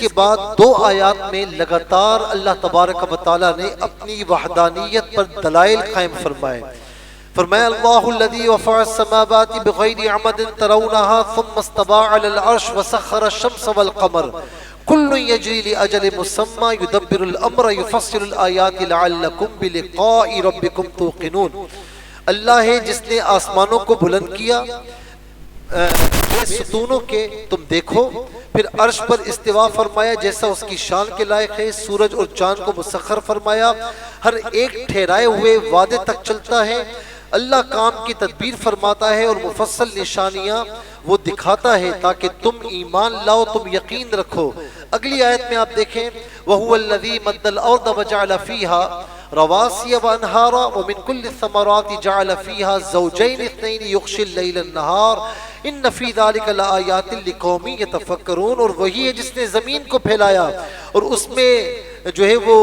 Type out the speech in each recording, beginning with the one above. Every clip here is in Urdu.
کے بعد دو آیات میں لگاتار اللہ تبارک و تعالیٰ نے اپنی وحدانیت پر دلائل قائم فرمائے. فرمایا اللہ الذی رفع السماوات بغیر عمد ترونها ثم استوى على العرش وسخر الشمس والقمر كل يجري لأجل مسمى يدبر الامر يفصل الآیات لعلکم بلقاء ربکم توقنون. اللہ ہے جس نے آسمانوں کو بلند کیا ستونوں کے تم دیکھو، پھر عرش پر استوا فرمایا جیسا اس کی شان کے لائق ہے. سورج اور چاند کو مسخر فرمایا، ہر ایک ٹھہرائے ہوئے وعدے تک چلتا ہے. اللہ کام کی تدبیر فرماتا ہے اور مفصل نشانیاں وہ دکھاتا ہے تاکہ تم ایمان لاؤ، تم یقین رکھو. اگلی آیت میں آپ دیکھیں وَهُوَ الَّذِي مَدَّ الْأَرْضَ وَجَعَلَ فِيهَا رواسي وانهارا ومن كل الثمرات جعل فيها زوجين اثنين يغشي الليل النهار ان في ذلك لآيات لقوم يتفكرون. اور وہی ہے جس نے زمین کو پھیلایا اور اس میں جو ہے وہ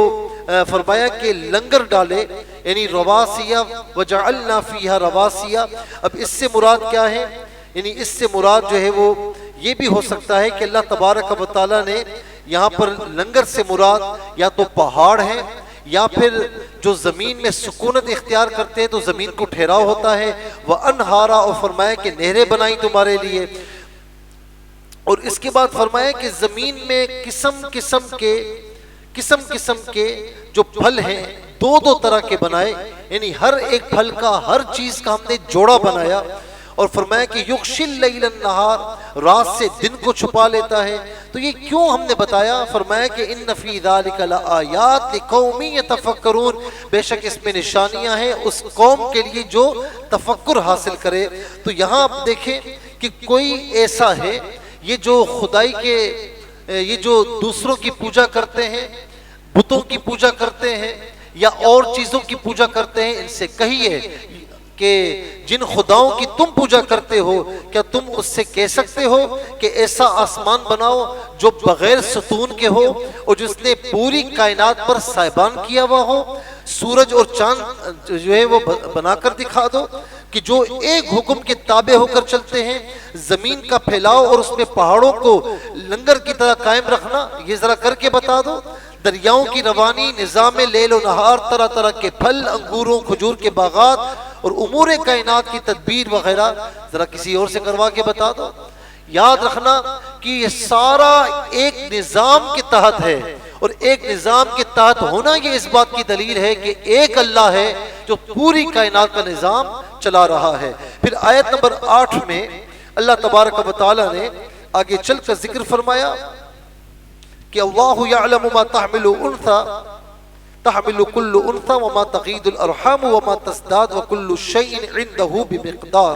فرمایا کہ لنگر ڈالے، یعنی رواسیہ وجعلنا فيها رواسیہ. اب اس سے مراد کیا ہے؟ یعنی اس سے مراد جو ہے وہ یہ بھی ہو سکتا ہے کہ اللہ تبارک و تعالیٰ نے یہاں پر لنگر سے مراد یا تو پہاڑ ہیں یا پھر جو زمین میں سکونت اختیار کرتے ہیں تو زمین کو ٹھہراؤ ہوتا ہے. وَأَنْهَارًا، اور فرمایا کہ نہریں بنائی تمہارے لیے. اور اس کے بعد فرمایا کہ زمین میں قسم قسم کے جو پھل ہیں دو دو طرح کے بنائے، یعنی ہر ایک پھل کا ہر چیز کا ہم نے جوڑا بنایا. اور فرمایا کہ یغشی اللیل النہار، رات سے دن کو چھپا لیتا ہے. تو یہ کیوں ہم نے بتایا؟ فرمایا کہ ان فی ذلک لآیات لقوم یتفکرون، بے شک اس میں نشانیاں ہیں اس قوم کے لیے جو تفکر حاصل کرے. تو یہاں آپ دیکھیں کہ کوئی ایسا ہے یہ جو خدائی کے یہ جو دوسروں کی پوجا کرتے ہیں، بتوں کی پوجا کرتے ہیں یا اور چیزوں کی پوجا کرتے ہیں، ان سے کہیے کہ جن خداؤں کی تم پوجا کرتے ہو کیا تم اس سے کہہ سکتے ہو کہ ایسا آسمان بناؤ جو بغیر ستون کے ہو اور جس نے پوری کائنات پر سائبان کیا ہوا ہو. سورج اور چاند جو ہے وہ بنا کر دکھا دو کہ جو ایک حکم کے تابع ہو کر چلتے ہیں. زمین کا پھیلاؤ اور اس میں پہاڑوں کو لنگر کی طرح قائم رکھنا، یہ ذرا کر کے بتا دو. دریاؤں کی روانی، نظام لیل و نہار، طرح طرح کے پھل، انگوروں کھجور کے باغات اور امور کائنات کی تدبیر وغیرہ ذرا کسی اور سے کروا کے بتا دو. یاد رکھنا کہ یہ سارا ایک نظام کے تحت ہے، اور ایک نظام کے تحت ہونا یہ اس بات کی دلیل ہے کہ ایک اللہ ہے جو پوری کائنات کا نظام چلا رہا ہے. پھر آیت نمبر 8 میں اللہ تبارک و تعالی نے آگے چل کر ذکر فرمایا کہ اللہ یعلم ما تحمل انثى تحمل كل انثى وما تغيض الارحام وما تزداد وكل شيء عنده بمقدار.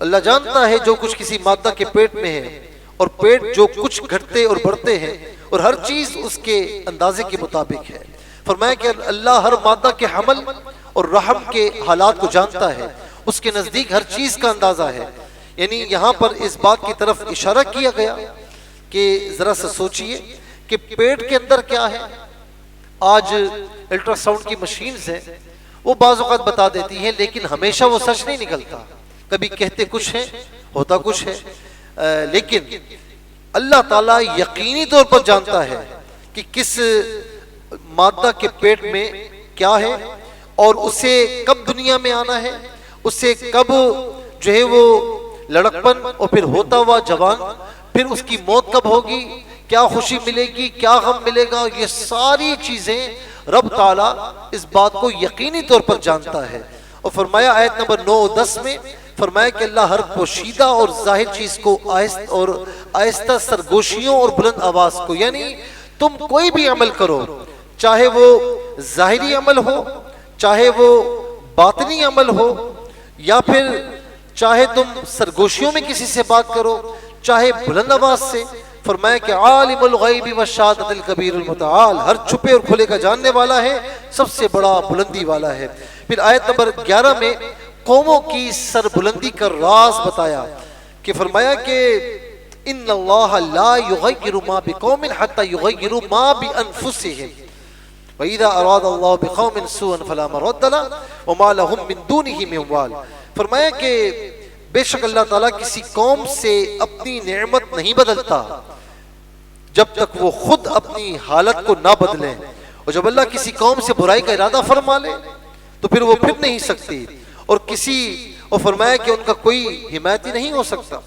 اللہ جانتا ہے جو کچھ کسی مادہ کے پیٹ میں ہے اور پیٹ جو کچھ گھٹتے اور بڑھتے ہیں، اور ہر چیز اس کے اندازے کے مطابق ہے. فرمایا کہ اللہ ہر مادہ کے حمل اور رحم کے حالات کو جانتا ہے، اس کے نزدیک ہر چیز کا اندازہ ہے. یعنی یہاں پر اس بات کی طرف اشارہ کیا گیا کہ ذرا سا سوچئے کہ پیٹ کے اندر کیا ہے. آج الٹرا ساؤنڈ کی مشینز ہیں، وہ بعض اوقات بتا دیتی ہیں لیکن ہمیشہ وہ سچ نہیں نکلتا. کبھی کہتے کچھ ہے ہوتا کچھ ہے. لیکن اللہ تعالیٰ یقینی طور پر جانتا ہے کہ کس مادہ کے پیٹ میں کیا ہے اور اسے کب دنیا میں آنا ہے، اسے کب جو ہے وہ لڑکپن اور پھر ہوتا ہوا جوان، پھر اس کی موت کب ہوگی، کیا خوشی ملے گی، کیا غم ملے گا. یہ ساری چیزیں رب تعالیٰ اس بات کو یقینی طور پر جانتا ہے. اور فرمایا آیت نمبر 9 اور 10 میں فرمایا کہ اللہ ہر پوشیدہ اور ظاہر چیز کو آہستہ سرگوشیوں اور بلند آواز کو، یعنی تم کوئی بھی عمل کرو، چاہے وہ ظاہری عمل ہو، چاہے وہ باطنی عمل ہو، یا پھر چاہے تم سرگوشیوں میں کسی سے بات کرو، چاہے بلند آواز سے. فرمایا کہ عالم الغیب والشہادۃ الکبیر المتعال، ہر چھپے اور کھلے کا جاننے والا ہے، سب سے بڑا بلندی والا ہے. پھر آیت نمبر 11 میں قوموں کی سربلندی کا راز بتایا کہ فرمایا کہ ان اللہ لا یغیر ما بقوم حتی یغیروا ما بانفسہم وَإِذَا أَرَادَ اللَّهُ بِقَوْمٍ سُوءًا فَلَا مَرَدَّ لَهُ وَمَا لَهُم مِّن دُونِهِ مِن وَالٍ. فرمایا کہ بے شک اللہ تعالیٰ کسی قوم سے اپنی نعمت نہیں بدلتا جب تک وہ خود اپنی حالت کو نہ بدلیں، اور جب اللہ کسی قوم سے برائی کا ارادہ فرما لے تو پھر وہ پھر نہیں سکتی، اور فرمایا کہ ان کا کوئی حمایتی نہیں ہو سکتا۔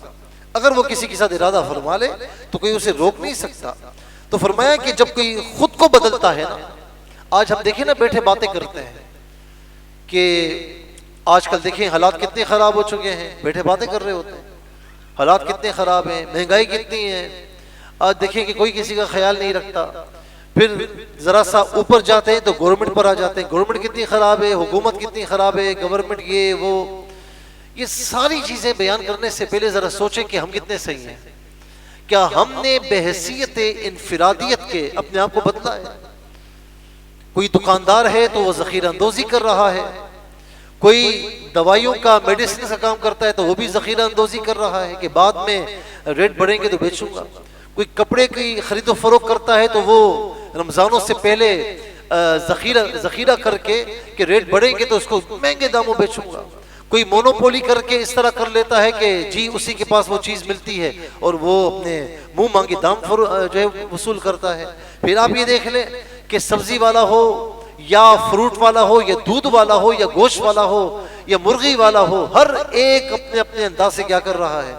اگر وہ کسی کے ساتھ ارادہ فرما لے تو کوئی اسے روک نہیں سکتا۔ تو فرمایا کہ جب کوئی خود کو بدلتا ہے نا، آج ہم دیکھیں نا بیٹھے باتیں کرتے ہیں کہ آج کل دیکھیں حالات کتنے خراب ہو چکے ہیں، بیٹھے باتیں کر رہے ہوتے ہیں، حالات کتنے خراب ہیں، مہنگائی کتنی ہے، آج دیکھیں کہ کوئی کسی کا خیال نہیں رکھتا، پھر ذرا سا اوپر جاتے ہیں تو گورنمنٹ پر آ جاتے ہیں، گورنمنٹ کتنی خراب ہے، حکومت کتنی خراب ہے، گورنمنٹ یہ ساری چیزیں بیان کرنے سے پہلے ذرا سوچیں کہ ہم کتنے صحیح ہیں۔ کیا ہم نے بحیثیت انفرادیت کے اپنے آپ کو بدلا ہے؟ کوئی دکاندار ہے تو وہ ذخیرہ اندوزی کر رہا ہے، کوئی دوائیوں کا میڈیسن کا کام کرتا ہے تو وہ بھی ذخیرہ اندوزی کر رہا ہے کہ بعد میں ریٹ بڑھیں گے تو بیچوں گا، کوئی کپڑے کی خرید و فروخت کرتا ہے تو وہ رمضانوں سے پہلے ذخیرہ کر کے کہ ریٹ بڑھیں گے تو اس کو مہنگے داموں بیچوں گا، کوئی مونوپولی کر کے اس طرح کر لیتا ہے کہ جی اسی کے پاس وہ چیز ملتی ہے اور وہ اپنے منہ مانگی دام جو ہے وصول کرتا ہے۔ پھر آپ یہ دیکھ لیں کہ سبزی والا ہو یا فروٹ والا ہو یا دودھ والا ہو یا گوشت والا ہو یا مرغی والا ہو، ہر ایک اپنے اپنے انداز سے کیا کر رہا ہے۔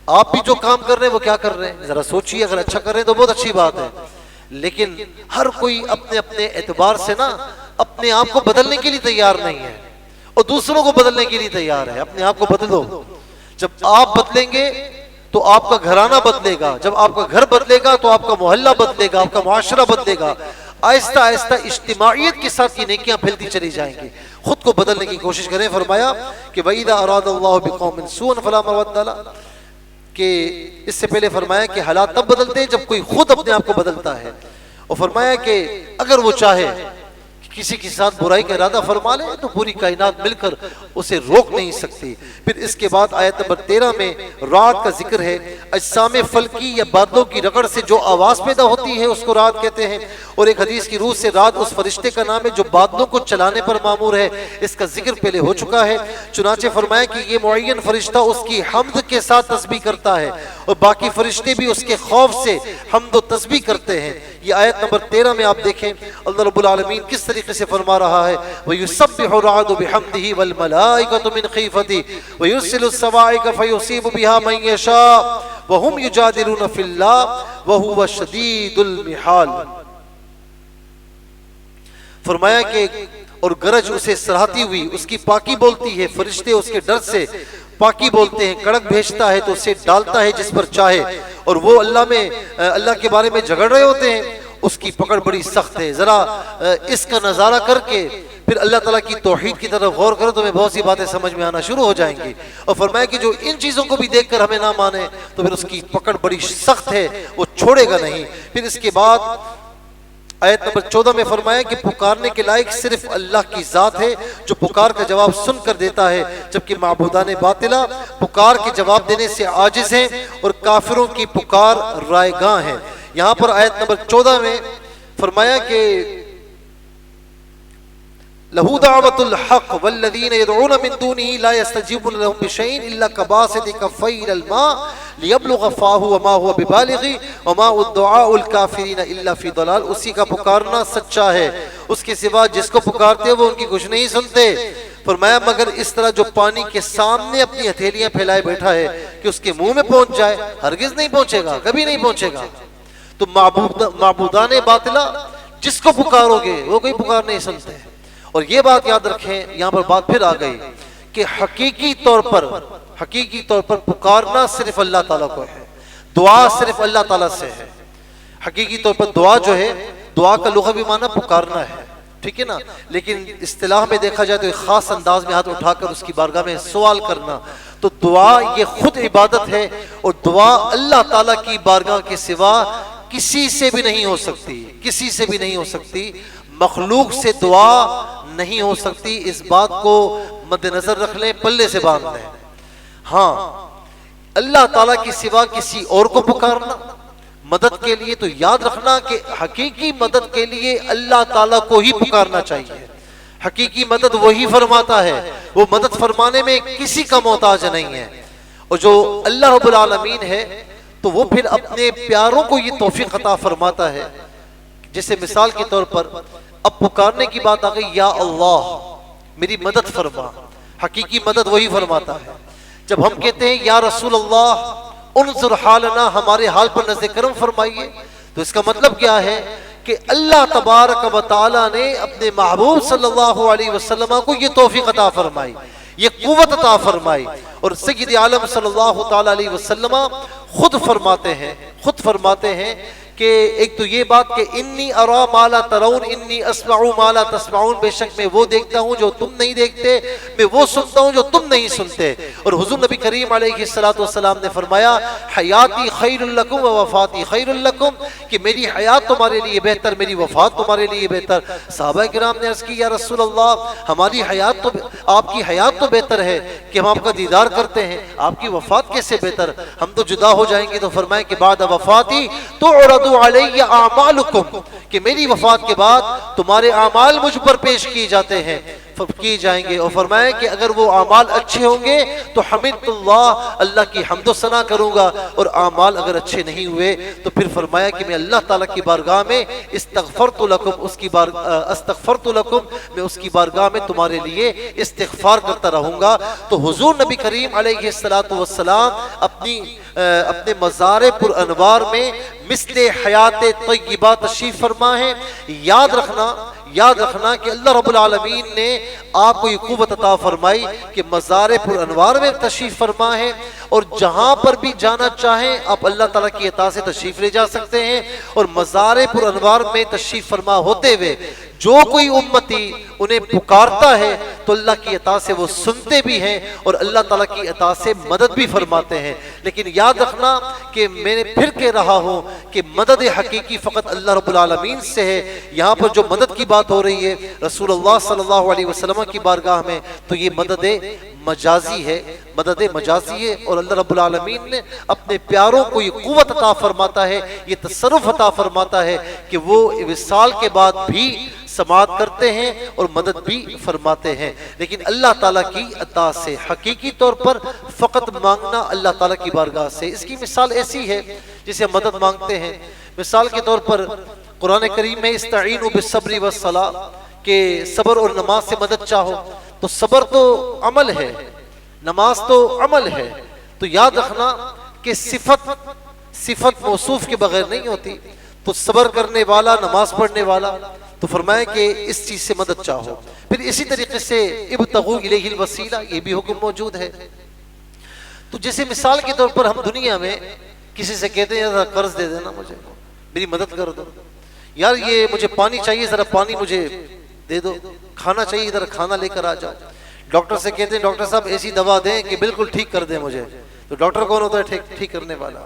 آپ بھی جو کام کر رہے ہیں وہ کیا کر رہے ہیں، ذرا سوچیے، اگر اچھا کر رہے ہیں تو بہت اچھی بات ہے، لیکن ہر کوئی اپنے اپنے اعتبار سے نا اپنے آپ کو بدلنے کے لیے تیار نہیں ہے اور دوسروں کو بدلنے کے لیے تیار ہے۔ اپنے آپ کو بدلو، جب آپ بدلیں گے تو آپ کا گھرانہ بدلے گا، جب آپ کا گھر بدلے گا تو آپ کا محلہ بدلے گا، آپ کا معاشرہ بدلے گا، آہستہ آہستہ اجتماعیت کے ساتھ یہ نیکیاں پھیلتی چلی جائیں گی۔ خود کو بدلنے کی کوشش کریں۔ فرمایا کہ وَإِذَا أَرَادَ اللَّهُ بِقَوْمٍ سُوءًا فَلَا مَرَدَّ لَهُ، کہ اس سے پہلے فرمایا کہ حالات تب بدلتے ہیں جب کوئی خود اپنے آپ کو بدلتا ہے، اور فرمایا کہ اگر وہ چاہے کسی کے ساتھ برائی کا ارادہ فرما لے تو پوری کائنات مل کر اسے روک نہیں سکتی۔ پھر اس کے بعد آیت نمبر 13 میں رعد کا ذکر ہے۔ اجسام فلکی یا بادلوں کی رگڑ سے جو آواز پیدا ہوتی ہے اس کو رعد کہتے ہیں، اور ایک حدیث کی روح سے رعد اس فرشتے کا نام ہے جو بادلوں کو چلانے پر مامور ہے، اس کا ذکر پہلے ہو چکا ہے۔ چنانچہ فرمایا کہ یہ معین فرشتہ اس کی حمد کے ساتھ تسبیح کرتا ہے اور باقی فرشتے بھی اس کے خوف سے حمد و تسبیح کرتے ہیں۔ یہ آیت نمبر 13 میں آپ دیکھیں اللہ رب العالمین کس طریقے سے فرما رہا ہے، وَيُسَبِّحُ الرَّعْدُ بِحَمْدِهِ وَالْمَلَائِكَةُ مِنْ خِيفَتِهِ وَيُرْسِلُ الصَّوَاعِقَ فَيُصِيبُ بِهَا مَن يَشَاءُ وَهُمْ يُجَادِلُونَ فِي اللَّهِ وَهُوَ شَدِيدُ الْمِحَالِ۔ فرمایا کہ اور گرج اسے سراہتی ہوئی اس کی پاکی بولتی ہے، فرشتے اس کے ڈر سے پاکی بولتے ہیں، کڑک بھیجتا ہے تو اسے ڈالتا ہے جس پر چاہے، اور وہ اللہ کے بارے میں جھگڑ رہے ہوتے ہیں، اس کی پکڑ بڑی سخت ہے۔ ذرا اس کا نظارہ کر کے پھر اللہ تعالیٰ کی توحید کی طرف غور کرو تو ہمیں بہت سی باتیں سمجھ میں آنا شروع ہو جائیں گی۔ اور فرمایا کہ جو ان چیزوں کو بھی دیکھ کر ہمیں نہ مانے تو پھر اس کی پکڑ بڑی سخت ہے، وہ چھوڑے گا نہیں۔ پھر اس کے بعد آیت نمبر 14 میں فرمایا کہ پکارنے کے لائق صرف اللہ کی ذات ہے جو پکار کا جواب سن کر دیتا ہے، جبکہ معبودان باطلہ پکار کے جواب دینے سے عاجز ہیں اور کافروں کی پکار رائے گاں ہے۔ یہاں پر آیت نمبر 14 میں فرمایا کہ لَهُ دَعْوَةُ الْحَقِّ وَالَّذِينَ يَدْعُونَ مِن دُونِهِ لَا يَسْتَجِيبُونَ لَهُم بِشَيْءٍ إِلَّا كَبَاسِطِ كَفَّيْهِ إِلَى الْمَاءِ لِيَبْلُغَ فَاهُ وَمَا هُوَ بِبَالِغِهِ وَمَا الدُّعَاءُ الْكَافِرِينَ إِلَّا فِي ضَلَالٍ۔ اسی کا پکارنا سچا ہے، اس کے سوا جس کو پکارتے وہ ان کی کچھ نہیں سنتے۔ فرمایا مگر اس طرح جو پانی کے سامنے اپنی ہتھیلیاں پھیلائے بیٹھا ہے کہ اس کے منہ میں پہنچ جائے، ہرگز نہیں پہنچے گا، کبھی نہیں پہنچے گا۔ تو معبودان باطلہ جس کو پکارو گے وہ کوئی پکار نہیں سنتے۔ اور یہ بات یاد رکھیں، یہاں پر بات پھر آ گئی کہ حقیقی طور پر پکارنا صرف اللہ تعالیٰ کو ہے، دعا صرف اللہ تعالیٰ سے ہے۔ حقیقی طور پر دعا جو ہے، دعا کا لغوی معنی پکارنا ہے، ٹھیک ہے نا، لیکن اصطلاح میں دیکھا جائے تو ایک خاص انداز میں ہاتھ اٹھا کر اس کی بارگاہ میں سوال کرنا، تو دعا یہ خود عبادت ہے، اور دعا اللہ تعالیٰ کی بارگاہ کے سوا کسی سے بھی نہیں ہو سکتی، کسی سے بھی نہیں ہو سکتی، مخلوق سے دعا نہیں ہو سکتی۔ اس بات کو مد نظر رکھ لیں، پلے سے باندھ لیں۔ ہاں اللہ تعالیٰ کی سوا کسی اور کو پکارنا مدد کے لیے، تو یاد رکھنا کہ حقیقی مدد کے لیے اللہ تعالیٰ کو ہی پکارنا چاہیے۔ حقیقی مدد وہی فرماتا ہے، وہ مدد فرمانے میں کسی کا محتاج نہیں ہے۔ اور جو اللہ رب العالمین ہے تو وہ پھر اپنے پیاروں کو یہ توفیق عطا فرماتا ہے. جیسے مثال کے طور پر اب پکارنے کی بات آ گئی، یا اللہ میری مدد فرما. حقیقی مدد وہی فرماتا ہے. جب ہم کہتے ہیں یا رسول اللہ انظر حالنا، ہمارے حال پر نظر کرم فرمائیے، تو اس کا مطلب کیا ہے کہ اللہ تبارک و تعالی نے اپنے محبوب صلی اللہ علیہ وسلم کو یہ توفیق عطا فرمائی، یہ قوت عطا فرمائی. اور سید عالم صلی اللہ تعالی علیہ وسلم خود فرماتے ہیں کہ ایک تو یہ بات کہ انی ارا ما لا ترون انی اسمع ما لا تسمعون، بے شک میں وہ دیکھتا ہوں جو تم نہیں دیکھتے، میں وہ سنتا ہوں جو تم نہیں سنتے. اور حضور نبی کریم علیہ السلام نے فرمایا حیاتی خیر لکم و وفاتی خیر لکم، کہ میری حیات تمہارے لیے بہتر، میری وفات تمہارے لیے بہتر. صحابہ کرام نے عرض کی یا رسول اللہ ہماری حیات تو آپ کی حیات تو بہتر ہے کہ ہم آپ کا دیدار کرتے ہیں، آپ کی وفات کیسے بہتر، ہم تو جدا ہو جائیں گے. تو فرمایا کہ بعد وفاتی تعرض علی اعمالکم، کہ میری وفات کے بعد تمہارے اعمال مجھ پر پیش کیے جاتے ہیں، کی جائیں گے. اور فرمایا کہ اگر وہ اعمال اچھے ہوں گے تو حمد اللہ، اللہ کی حمد و ثنا کروں گا، اور اعمال اگر اچھے نہیں ہوئے تو پھر فرمایا کہ میں اللہ تعالیٰ کی بارگاہ میں استغفرت لکم، میں اس کی بارگاہ میں تمہارے لیے استغفار کرتا رہوں گا. تو حضور نبی کریم علیہ السلام اپنے مزار پر انوار میں مثل حیات طیبہ تشریف فرما ہے. یاد رکھنا کہ اللہ رب العالمین نے آپ کو یہ قوت عطا فرمائی کہ مزار پر انوار میں تشریف فرما ہے، اور جہاں پر بھی جانا چاہیں آپ اللہ تعالیٰ کی عطا سے تشریف لے جا سکتے ہیں. اور مزار پر انوار میں تشریف فرما ہوتے ہوئے جو کوئی امتی انہیں پکارتا ہے تو اللہ کی عطا سے وہ سنتے بھی ہیں اور اللہ تعالیٰ کی عطا سے مدد بھی فرماتے ہیں. لیکن یاد رکھنا کہ میں نے پھر کہہ رہا ہوں کہ مدد حقیقی فقط اللہ رب العالمین سے ہے. یہاں پر جو مدد کی بات ہو رہی ہے رسول اللہ صلی اللہ علیہ وسلم کی بارگاہ میں، تو یہ مدد مجازی ہے، اور اللہ رب العالمین نے اپنے پیاروں کو یہ قوت عطا فرماتا ہے، یہ تصرف عطا فرماتا ہے کہ وہ وصال کے بعد بھی سماعت کرتے ہیں اور مدد بھی فرماتے ہیں. لیکن اللہ تعالیٰ کی عطا سے حقیقی طور پر فقط مانگنا اللہ تعالیٰ کی بارگاہ سے. اس کی مثال ایسی ہے جسے ہم مدد مانگتے ہیں. مثال کے طور پر قرآن کریم میں استعینوا بالصبر والصلاۃ، کہ صبر اور نماز سے مدد چاہو. تو صبر تو عمل ہے، نماز تو عمل ہے. تو یاد رکھنا کہ صفت موصوف کے بغیر نہیں ہوتی. تو صبر کرنے والا، نماز پڑھنے والا، تو فرمایا کہ اس چیز سے مدد چاہو. پھر اسی طریقے سے ابتغوا الیہ الوسیلہ، یہ بھی حکم موجود ہے. تو جیسے مثال کے طور پر ہم دنیا میں کسی سے کہتے ہیں ذرا قرض دے دینا، مجھے میری مدد کر دو، یار یہ مجھے پانی چاہیے، ذرا پانی مجھے دے دو، کھانا چاہیے، ذرا کھانا لے کر آ جاؤ. ڈاکٹر سے کہتے ہیں ڈاکٹر صاحب ایسی دوا دیں کہ بالکل ٹھیک کر دیں مجھے. تو ڈاکٹر کون ہوتا ہے؟ ٹھیک کرنے والا.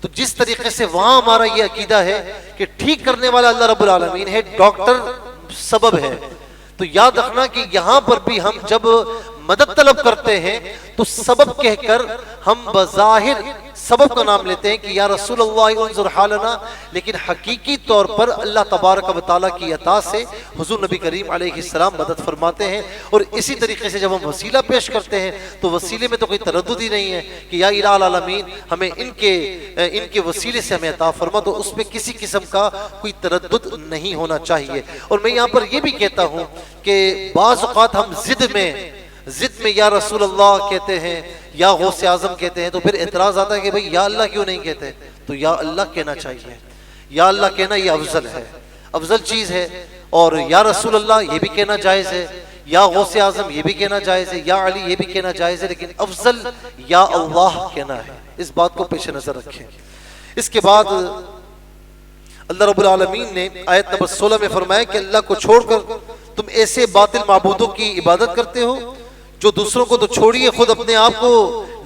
تو جس طریقے سے وہاں ہمارا یہ عقیدہ ہے کہ ٹھیک کرنے والا اللہ رب العالمین ہے، ڈاکٹر سبب ہے. تو یاد رکھنا کہ یہاں پر بھی ہم جب مدد طلب کرتے ہیں تو سبب کہہ کر ہم بظاہر سبب کا نام لیتے ہیں کہ یا رسول اللہ انظر حالنا، لیکن حقیقی طور پر اللہ تبارک و تعالیٰ کی عطا سے حضور نبی کریم علیہ السلام مدد فرماتے ہیں. اور اسی طریقے سے جب ہم وسیلہ پیش کرتے ہیں تو وسیلے میں تو کوئی تردد ہی نہیں ہے کہ یا الہ العالمین ہمیں ان کے وسیلے سے ہمیں عطا فرما، تو اس میں کسی قسم کا کوئی تردد نہیں ہونا چاہیے. اور میں یہاں پر یہ بھی کہتا ہوں کہ بعض اوقات ہم ضد میں یا رسول اللہ کہتے ہیں یا غوث اعظم کہتے ہیں، تو پھر اعتراض آتا ہے کہ بھئی یا اللہ کیوں نہیں کہتے؟ تو یا اللہ کہنا چاہیے. یا اللہ کہنا یہ افضل ہے، افضل چیز ہے. اور یا رسول اللہ یہ بھی کہنا جائز ہے، یا غوث اعظم یہ بھی کہنا جائز ہے، یا علی یہ بھی کہنا جائز ہے، لیکن افضل یا اللہ کہنا ہے. اس بات کو پیش نظر رکھیں. اس کے بعد اللہ رب العالمین نے آیت نمبر 16 میں فرمایا کہ اللہ کو چھوڑ کر تم ایسے باطل معبودوں کی عبادت کرتے ہو جو دوسروں کو تو چھوڑیے خود اپنے آپ کو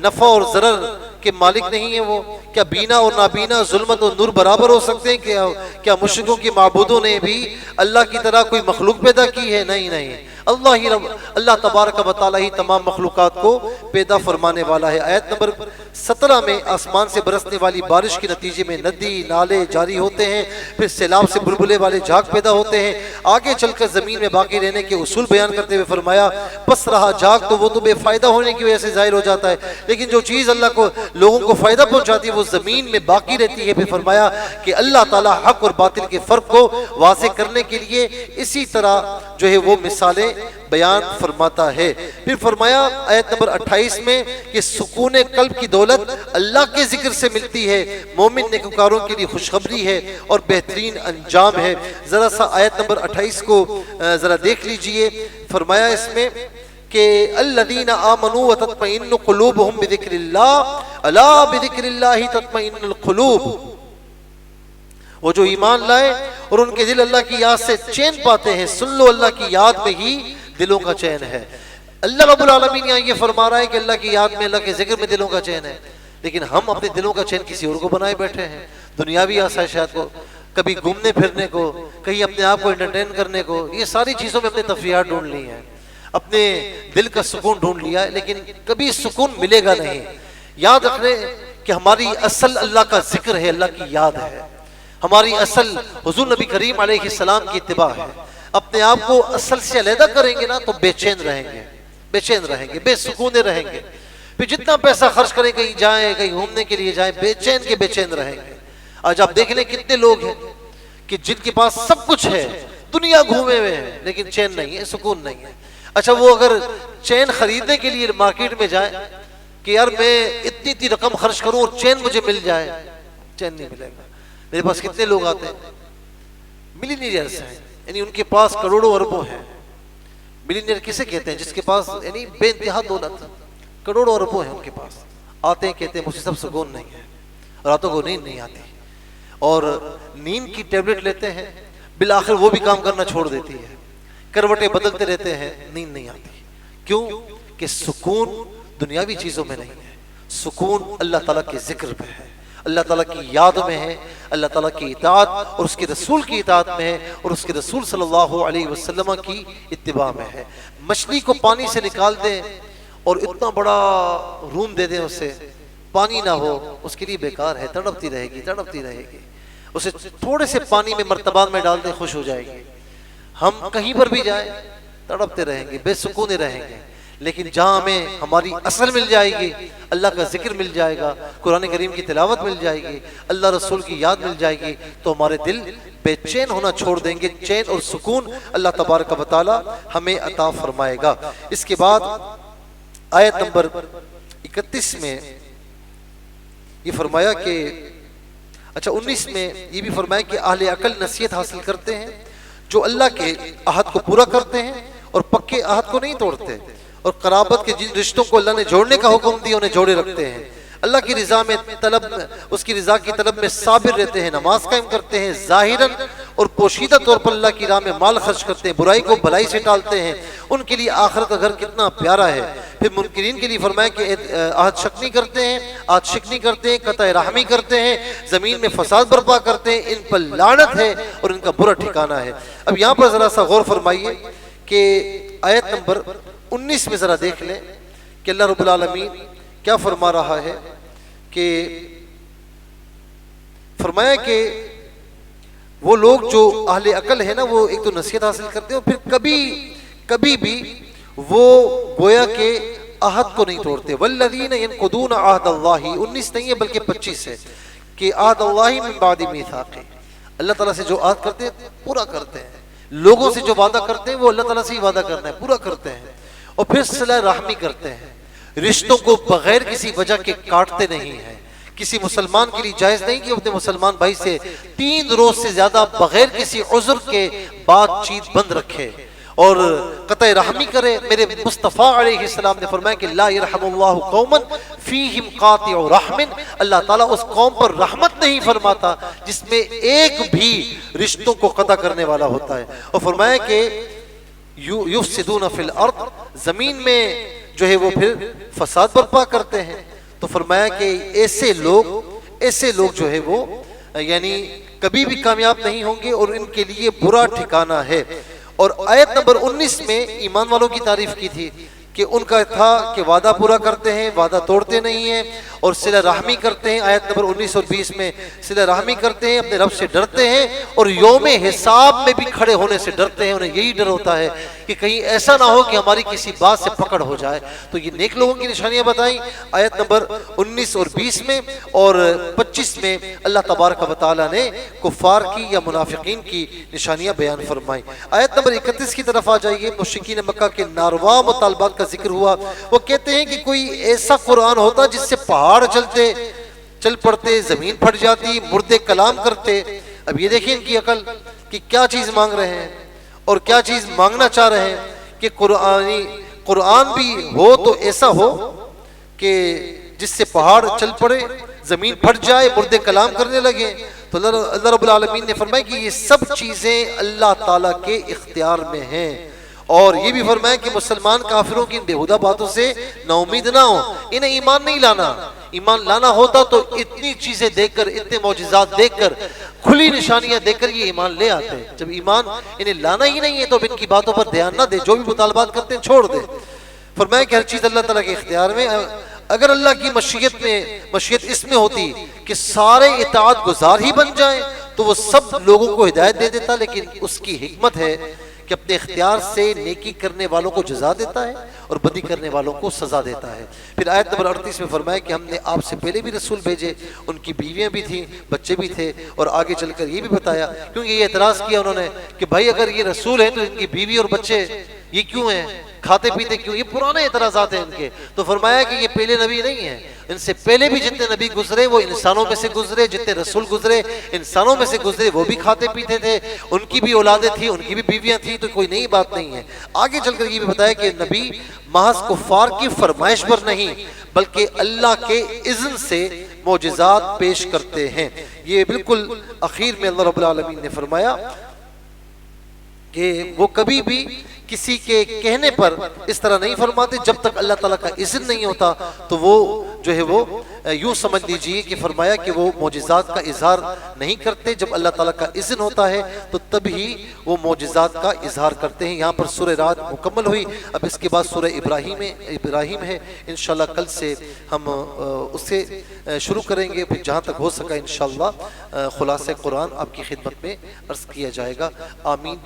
نفع اور ضرر کے مالک نہیں ہیں. وہ کیا بینا اور نابینا، ظلمت اور نور برابر ہو سکتے ہیں؟ کیا مشرکوں کی معبودوں نے بھی اللہ کی طرح کوئی مخلوق پیدا کی ہے؟ نہیں. اللہ تبارک و تعالیٰ ہی تمام مخلوقات کو پیدا فرمانے والا ہے. آیت نمبر 17 میں آسمان سے برسنے والی بارش کے نتیجے میں ندی نالے جاری ہوتے ہیں، پھر سیلاب سے بلبلے والے جھاگ پیدا ہوتے ہیں. آگے چل کر زمین میں باقی رہنے کے اصول بیان کرتے ہوئے فرمایا بس رہا جھاگ تو وہ تو بے فائدہ ہونے کی وجہ سے ظاہر ہو جاتا ہے، لیکن جو چیز اللہ کو لوگوں کو فائدہ پہنچاتی ہے وہ زمین میں باقی رہتی ہے. پھر فرمایا کہ اللہ تعالیٰ حق اور باطل کے فرق کو واضح کرنے کے لیے اسی طرح جو ہے وہ مثالیں بیان فرماتا ہے. پھر فرمایا آیت نمبر 28 میں کہ سکون قلب کی دولت اللہ کے ذکر سے ملتی ہے، مومن نیکوکاروں کے لیے خوشخبری ہے اور بہترین انجام ہے. ذرا سا آیت نمبر 28 کو ذرا دیکھ لیجئے. فرمایا اس میں کہ الذین آمنوا وتطمئن قلوبهم بذکر اللہ الا بذکر اللہ تطمئن القلوب. وہ جو ایمان لائے اور ان کے دل اللہ کی یاد سے چین پاتے ہیں، سن لو اللہ کی یاد میں ہی دلوں کا چین ہے. اللہ رب العالمین یہاں یہ فرما رہا ہے کہ اللہ کی یاد میں، اللہ کے ذکر میں دلوں کا چین ہے، لیکن ہم اپنے دلوں کا چین کسی اور کو بنائے بیٹھے ہیں، دنیاوی آسائشات کو، کبھی گھومنے پھرنے کو، کہیں اپنے آپ کو انٹرٹین کرنے کو. یہ ساری چیزوں میں اپنے تفریحات ڈھونڈ لی ہیں، اپنے دل کا سکون ڈھونڈ لیا ہے، لیکن کبھی سکون ملے گا نہیں. یاد رکھیں کہ ہماری اصل اللہ کا ذکر ہے، اللہ کی یاد ہے. ہماری اصل حضور نبی کریم علیہ السلام کی اتباع ہے. اپنے آپ کو اصل سے علیحدہ کریں گے نا تو بے چین رہیں گے، بے چین رہیں گے، بے سکونے رہیں گے. پھر جتنا پیسہ خرچ کریں، کہیں جائیں، کہیں گھومنے کے لیے جائیں، بے چین کے بے چین رہیں گے. آج آپ دیکھ لیں کتنے لوگ ہیں کہ جن کے پاس سب کچھ ہے، دنیا گھومے ہوئے ہیں، لیکن چین نہیں ہے، سکون نہیں ہے. اچھا وہ اگر چین خریدنے کے لیے مارکیٹ میں جائیں کہ یار میں اتنی رقم خرچ کروں اور چین مجھے مل جائے، چین نہیں ملے گا. میرے پاس کتنے لوگ آتے ہیں ملینئرز ہیں، یعنی ان کے پاس کروڑوں اربوں ہیں. ملینئر کسے کہتے ہیں؟ جس کے پاس یعنی بے انتہا دولت، کروڑوں اربوں ہیں ان کے پاس. آتے ہیں کہتے ہیں مجھے سب سکون نہیں ہے، راتوں کو نیند نہیں آتی، اور نیند کی ٹیبلٹ لیتے ہیں، بالآخر وہ بھی کام کرنا چھوڑ دیتی ہے، کروٹیں بدلتے رہتے ہیں، نیند نہیں آتی. کیوں؟ کہ سکون دنیاوی چیزوں میں نہیں ہے، سکون اللہ تعالیٰ کے ذکر میں ہے، اللہ تعالیٰ کی یاد میں ہے، اللہ تعالیٰ کی اطاعت اور اس کے رسول کی اطاعت میں ہے، اور اس کے رسول صلی اللہ علیہ وسلم کی اتباع میں ہے. مچھلی کو پانی سے نکال دیں اور اتنا بڑا روم دے دیں اسے، پانی نہ ہو، اس کے لیے بیکار ہے، تڑپتی رہے گی، تڑپتی رہے گی. اسے تھوڑے سے پانی میں مرتبات میں ڈال دیں، خوش ہو جائے گی. ہم کہیں پر بھی جائیں تڑپتے رہیں گے، بے سکونے رہیں گے. لیکن جہاں ہمیں ہماری اصل مل جائے گی، اللہ کا ذکر مل جائے گا، قرآن کریم کی تلاوت مل جائے گی، اللہ رسول کی یاد مل جائے گی، تو ہمارے دل بے چین ہونا چھوڑ دیں گے. چین اور سکون اللہ تبارک و تعالی ہمیں عطا فرمائے گا. اس کے بعد آیت نمبر 31 میں یہ فرمایا کہ اچھا 19 میں یہ بھی فرمایا کہ اہل عقل نصیحت حاصل کرتے ہیں جو اللہ کے عہد کو پورا کرتے ہیں اور پکے عہد کو نہیں توڑتے، اور قرابت کے جن رشتوں کو اللہ نے جوڑنے کا حکم دیا انہیں جوڑے رکھتے ہیں. اللہ کی رضا میں طلب، اس کی رضا کی طلب میں صابر رہتے ہیں، نماز قائم کرتے ہیں، ظاہراً اور پوشیدہ طور پر اللہ کی راہ میں مال خرچ کرتے ہیں، برائی کو بھلائی سے ٹالتے ہیں. ان کے لیے آخرت کا گھر کتنا پیارا ہے. پھر منکرین کے لیے فرمایا کہ عہد شک نہیں کرتے ہیں، عہد شک نہیں کرتے ہیں، قطع رحمی کرتے ہیں، زمین میں فساد برپا کرتے ہیں، ان پر لعنت ہے اور ان کا برا ٹھکانہ ہے. اب یہاں پر ذرا سا غور فرمائیے کہ آیت نمبر 19 میں ذرا دیکھ لیں کہ اللہ رب العالمین کیا فرما رہا ہے. کہ فرمایا کہ وہ لوگ جو اہل عقل ہے نا، وہ ایک تو نصیحت حاصل کرتے ہیں اور پھر کبھی بھی وہ گویا کہ عہد کو نہیں توڑتے. والذین ینقضون عہد اللہ، 19 نہیں ہے بلکہ 25 ہے کہ عہد اللہ من بعد میثاقہ، اللہ تعالیٰ سے جو عہد کرتے ہیں پورا کرتے ہیں. لوگوں سے جو وعدہ کرتے ہیں وہ اللہ تعالیٰ سے ہی وعدہ کرنا ہے، پورا کرتے ہیں. اور پھر صلہ رحمی کرتے ہیں، رشتوں کو بغیر کسی وجہ کے کاٹتے نہیں ہیں. کسی مسلمان کے لیے جائز نہیں کہ اپنے مسلمان بھائی سے 3 روز سے زیادہ بغیر کسی عذر کے بات چیت بند رکھے اور قطع رحمی کرے. میرے مصطفیٰ علیہ السلام نے فرمایا کہ لا یرحم اللہ قوما فیہم قاطع رحم، اللہ تعالیٰ اس قوم پر رحمت نہیں فرماتا جس میں ایک بھی رشتوں کو قطع کرنے والا ہوتا ہے. اور فرمایا کہ یفسدون فی الارض، زمین میں جو ہے وہ پھر فساد برپا کرتے ہیں. تو فرمایا کہ ایسے لوگ جو ہے وہ یعنی کبھی بھی کامیاب نہیں ہوں گے اور ان کے لیے برا ٹھکانہ ہے. اور آیت نمبر 19 میں ایمان والوں کی تعریف کی تھی کہ ان کا تھا کہ وعدہ پورا کرتے ہیں، وعدہ توڑتے نہیں ہیں، اور صلہ رحمی کرتے ہیں۔ آیت نمبر 19 اور 20 میں صلہ رحمی کرتے ہیں، اپنے رب سے ڈرتے ہیں، اور یوم حساب میں بھی کھڑے ہونے سے ڈرتے ہیں۔ انہیں یہی ڈر ہوتا ہے کہ کہیں ایسا نہ ہو کہ ہماری کسی بات سے پکڑ ہو جائے۔ تو یہ نیک لوگوں کی نشانیاں بتائیں آیت نمبر 19 اور 20 میں، اور 25 میں اللہ تبارک و تعالیٰ نے کفار کی یا منافقین کی نشانیاں بیان فرمائیں۔ آیت نمبر 31 کی طرف آ جائیے۔ مشرکین مکہ کے ناروا مطالبات کا ذکر ہوا۔ وہ کہتے ہیں کہ کوئی ایسا قرآن ہوتا جس سے پہاڑ چل پڑتے، زمین پھٹ جاتی، مردے کلام کرتے۔ اب یہ دیکھیں ان کی عقل کہ کیا چیز مانگ رہے ہیں اور کیا چیز مانگنا چاہ رہے ہیں، کہ قرآن بھی ہو تو ایسا ہو کہ جس سے پہاڑ چل پڑے، زمین پھٹ جائے، مردے کلام کرنے لگے۔ تو اللہ رب العالمین نے فرمایا کہ یہ سب چیزیں اللہ تعالیٰ کے اختیار میں ہیں، اور یہ بھی فرمایا کہ مسلمان کافروں کی بےہودہ باتوں سے نا امید نہ ہو، انہیں ایمان نہیں لانا۔ ایمان لانا ہوتا تو اتنی چیزیں دیکھ کر، اتنے معجزات دیکھ کر، کھلی نشانیاں دیکھ کر یہ ایمان لے آتے ہیں۔ جب ایمان انہیں لانا ہی نہیں ہے تو ان کی باتوں پر دھیان نہ دے، جو بھی مطالبات کرتے ہیں چھوڑ دے۔ فرمایا کہ ہر چیز اللہ تعالیٰ کے اختیار میں۔ اگر اللہ کی مشیت اس میں ہوتی کہ سارے اطاعت گزار ہی بن جائیں تو وہ سب لوگوں کو ہدایت دے دیتا، لیکن اس کی حکمت ہے کہ اپنے اختیار سے نیکی کرنے والوں کو جزا دیتا ہے اور بدی کرنے والوں کو سزا دیتا ہے۔ پھر آیت نمبر 38 میں فرمایا کہ ہم نے آپ سے پہلے بھی رسول بھیجے، ان کی بیویاں بھی تھیں، بچے بھی تھے، اور آگے چل کر یہ بھی بتایا، کیونکہ یہ اعتراض کیا انہوں نے کہ بھائی اگر یہ رسول ہیں تو ان کی بیوی اور بچے یہ کیوں ہیں، کھاتے پیتے کیوں؟ یہ پرانے اعتراضات ہیں ان کے۔ تو فرمایا کہ یہ پہلے نبی نہیں ہیں، ان سے پہلے بھی جتنے نبی گزرے وہ انسانوں میں سے گزرے، جتنے رسول گزرے انسانوں میں سے گزرے، وہ بھی کھاتے پیتے تھے، ان کی بھی اولادیں تھیں، ان کی بھی بیویاں تھیں، تو کوئی نئی بات نہیں ہے۔ آگے چل کر یہ بھی بتایا کہ نبی محض کفار کی فرمائش پر نہیں بلکہ اللہ کے اذن سے معجزات پیش کرتے ہیں۔ یہ بالکل اخیر میں اللہ رب العالمین نے فرمایا کہ وہ کبھی بھی کسی کے کہنے پر اس طرح نہیں فرماتے جب تک اللہ تعالیٰ کا اذن نہیں ہوتا۔ تو وہ جو ہے وہ یوں سمجھ لیجئے کہ فرمایا کہ وہ معجزات کا اظہار نہیں کرتے، جب اللہ تعالیٰ کا اذن ہوتا ہے تو تب ہی وہ معجزات کا اظہار کرتے ہیں۔ یہاں پر سورہ رعد مکمل ہوئی۔ اب اس کے بعد سورہ ابراہیم ہے، انشاءاللہ کل سے ہم اس سے شروع کریں گے، پھر جہاں تک ہو سکا انشاءاللہ خلاصہ قرآن آپ کی خدمت میں عرض کیا جائے گا۔ آمین۔